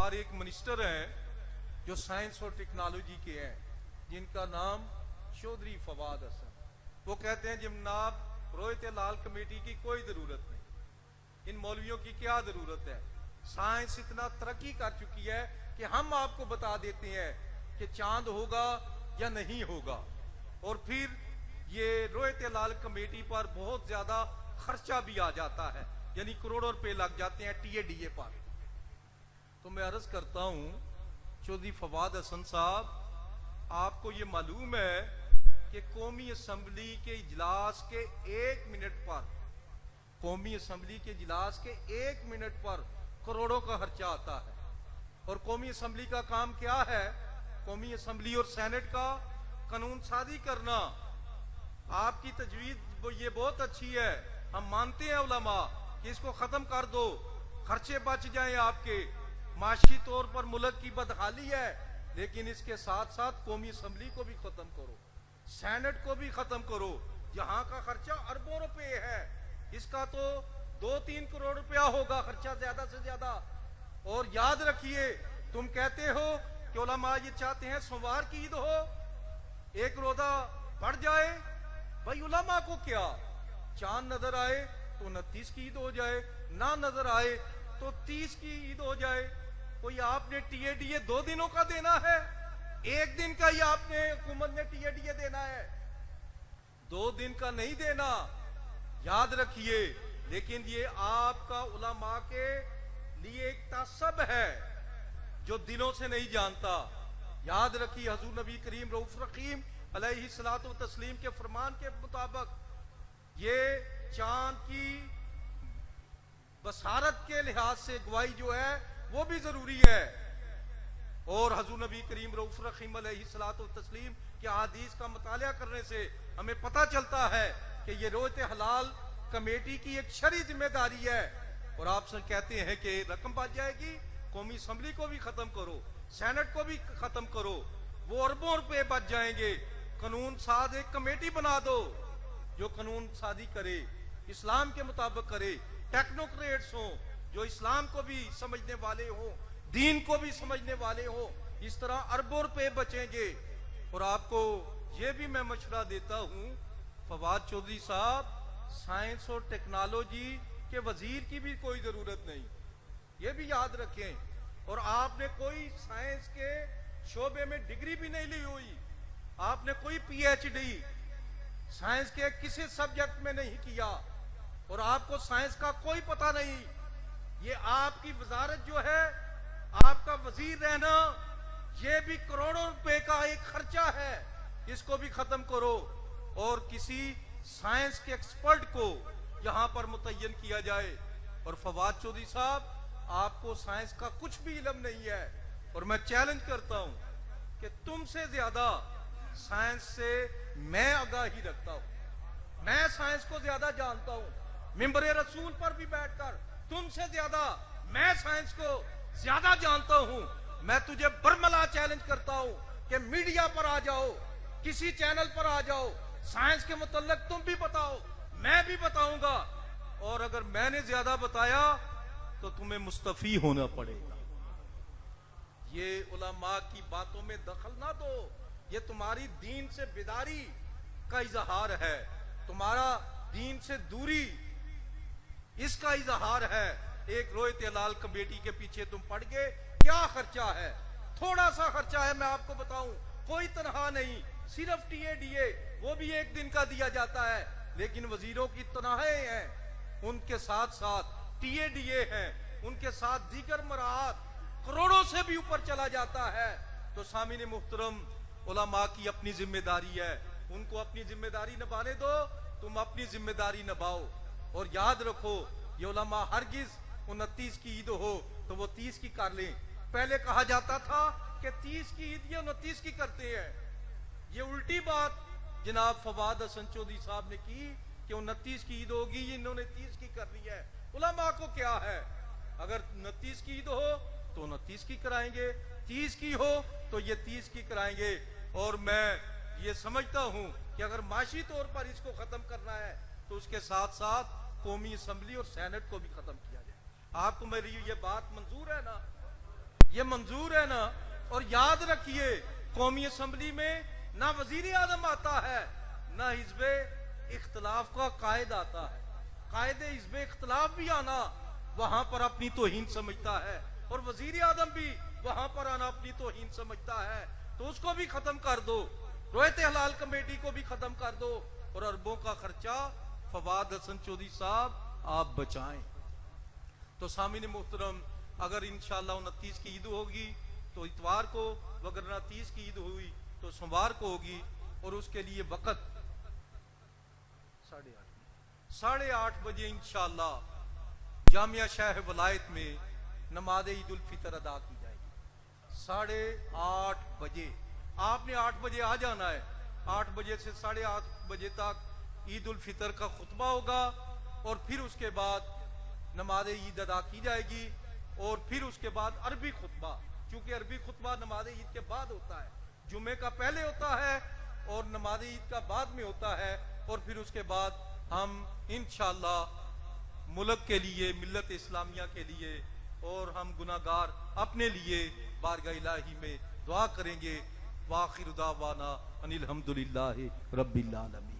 हमारे एक मिनिस्टर हैं जो साइंस और टेक्नोलॉजी के हैं, जिनका नाम चौधरी फवाद हसन। वो कहते हैं जनाब रोयत लाल कमेटी की कोई जरूरत नहीं, इन मौलवियों की क्या जरूरत है। साइंस इतना तरक्की कर चुकी है कि हम आपको बता देते हैं कि चांद होगा या नहीं होगा। और फिर ये रोयत लाल कमेटी पर बहुत ज्यादा खर्चा भी आ जाता है, यानी करोड़ों रुपए लग जाते हैं टीएडीए पर। तो मैं अर्ज करता हूं चौधरी फवाद हसन साहब, आपको ये मालूम है कि कौमी असम्बली के इजलास के 1 मिनट पर, कौमी असम्बली के इजलास के 1 मिनट पर करोड़ों का खर्चा आता है। और कौमी असम्बली का काम क्या है? कौमी असम्बली और सेनेट का कानून साजी करना। आपकी तजवीज ये बहुत अच्छी है, हम मानते हैं उलमा कि इसको खत्म कर दो, खर्चे बच जाएं आपके, माशी तौर पर मुल्क की बदहाली है, लेकिन इसके साथ साथ कौमी असम्बली को भी खत्म करो, सेनेट को भी खत्म करो। यहाँ का खर्चा अरबों रुपए है, इसका तो 2-3 करोड़ रुपया होगा खर्चा ज्यादा से ज्यादा। और याद रखिए, तुम कहते हो कि उलमा ये चाहते हैं सोमवार की ईद हो, एक रोजा बढ़ जाए। भाई उलमा को क्या, चांद नजर आए तो 29 की ईद हो जाए, ना नजर आए तो 30 की ईद हो जाए। कोई आपने टीएडीए 2 दिनों का देना है? 1 दिन का ही आपने हुकूमत ने टीएडीए देना है, 2 दिन का नहीं देना, याद रखिए। लेकिन ये आपका उलमा के लिए एक तासब है जो दिलों से नहीं जानता। याद रखिए, हजूर नबी करीम रऊफ रहीम अलैहिस्सलातु व तस्लीम के फरमान के मुताबिक ये चांद की बसारत के लिहाज से गवाही जो है वो भी जरूरी है। और हजूर नबी करीम रऊफ रहीम अलैहिस्सलातु व तस्लीम के हदीस का मुताला करने से हमें पता चलता है कि ये रोयत हलाल कमेटी की एक शरई जिम्मेदारी है। और आपसे कहते हैं कि रकम बच जाएगी, कौमी असम्बली को भी खत्म करो, सेनेट को भी खत्म करो, वो अरबों रुपए बच जाएंगे। कानून साज एक कमेटी बना दो जो कानून साजी करे, इस्लाम के मुताबिक करे, टेक्नोक्रेट्स हो जो इस्लाम को भी समझने वाले हो, दीन को भी समझने वाले हो। इस तरह अरबों रुपए बचेंगे। और आपको ये भी मैं मशवरा देता हूं फवाद चौधरी साहब, साइंस और टेक्नोलॉजी के वजीर की भी कोई जरूरत नहीं, ये भी याद रखें। और आपने कोई साइंस के शोबे में डिग्री भी नहीं ली हुई, आपने कोई पीएचडी साइंस के किसी सब्जेक्ट में नहीं किया, और आपको साइंस का कोई पता नहीं। ये आपकी वजारत जो है, आपका वजीर रहना, ये भी करोड़ों रुपए का एक खर्चा है, इसको भी खत्म करो। और किसी साइंस के एक्सपर्ट को यहां पर मुतय्यन किया जाए। और फवाद चौधरी साहब, आपको साइंस का कुछ भी इल्म नहीं है, और मैं चैलेंज करता हूं कि तुमसे ज्यादा साइंस से मैं आगाही रखता हूं, मैं साइंस को ज्यादा जानता हूं। मिंबर रसूल पर भी बैठकर तुमसे ज्यादा मैं साइंस को ज्यादा जानता हूं। मैं तुझे बरमला चैलेंज करता हूं कि मीडिया पर आ जाओ, किसी चैनल पर आ जाओ, साइंस के मुतल्लिक तुम भी बताओ, मैं भी बताऊंगा। और अगर मैंने ज्यादा बताया तो तुम्हें मुस्तफी होना पड़ेगा। ये उलमा की बातों में दखल ना दो, ये तुम्हारी दीन से बेदारी का इजहार है, तुम्हारा दीन से दूरी इसका इजहार है। एक रोयत लाल कमेटी के पीछे तुम पड़ गए, क्या खर्चा है? थोड़ा सा खर्चा है, मैं आपको बताऊं, कोई तनहा नहीं, सिर्फ टीएडीए, वो भी 1 दिन का दिया जाता है। लेकिन वजीरों की तनहाएं हैं, उनके साथ साथ टीएडीए हैं, उनके साथ दीगर मराहत करोड़ों से भी ऊपर चला जाता है। तो सामीने मुहतरम, उलमा की अपनी जिम्मेदारी है, उनको अपनी जिम्मेदारी निभाने दो, तुम अपनी जिम्मेदारी निभाओ। और याद रखो, ये उलमा हरगिज 29 की ईद हो तो वो 30 की कर लें। पहले कहा जाता था कि 30 की ईद ये 29 की करते हैं, ये उल्टी बात जनाब फवाद हसन चौधरी साहब ने की कि 29 की ईद होगी, ये इन्होंने 30 की कर ली है। उलमा को क्या है, अगर 29 की ईद हो तो 29 की कराएंगे, 30 की हो तो ये 30 की कराएंगे। और मैं ये समझता हूं कि अगर माशी तौर पर इसको खत्म करना है तो उसके साथ साथ कौमी असम्बली और सेनेट को भी खत्म किया जाए। आपको मेरी ये बात मंजूर है ना? ये मंजूर है ना। और याद रखिए, कौमी असम्बली में ना वजीर आजम आता है, ना हिज़्ब इख्तलाफ का कायद आता है। कायद हिज़्ब इख्तलाफ भी आना वहां पर अपनी तौहीन समझता है, और वजीर आजम भी वहां पर आना अपनी तौहीन समझता है। तो उसको भी खत्म कर दो, रोयत हलाल कमेटी को भी खत्म कर दो, और अरबों का खर्चा फवाद हसन चौधरी साहब आप बचाएं। तो सामिन मोहतरम, अगर इंशाअल्लाह 29 की ईद होगी तो इतवार को, वगरना 30 की ईद हुई तो सोमवार को होगी, और उसके लिए वक़्त 8:30 बजे इंशाअल्लाह जामिया शाह वलायत में नमाज ईद उल फितर अदा की जाएगी। 8:30 बजे आपने 8 बजे आ जाना है। 8 बजे से 8:30 बजे तक ईद उल फितर का खुतबा होगा, और फिर उसके बाद नमाज ईद अदा की जाएगी, और फिर उसके बाद अरबी खुतबा, क्योंकि अरबी खुतबा नमाज ईद के बाद होता है, जुम्मे का पहले होता है और नमाज ईद का बाद में होता है। और फिर उसके बाद हम इंशाअल्लाह मुल्क के लिए, मिल्लत इस्लामिया के लिए, और हम गुनाहगार अपने लिए बारगाह इलाही में दुआ करेंगे। वाखिर दावाना अनिल हम्दुलिल्लाहि रब्बिल आलमीन।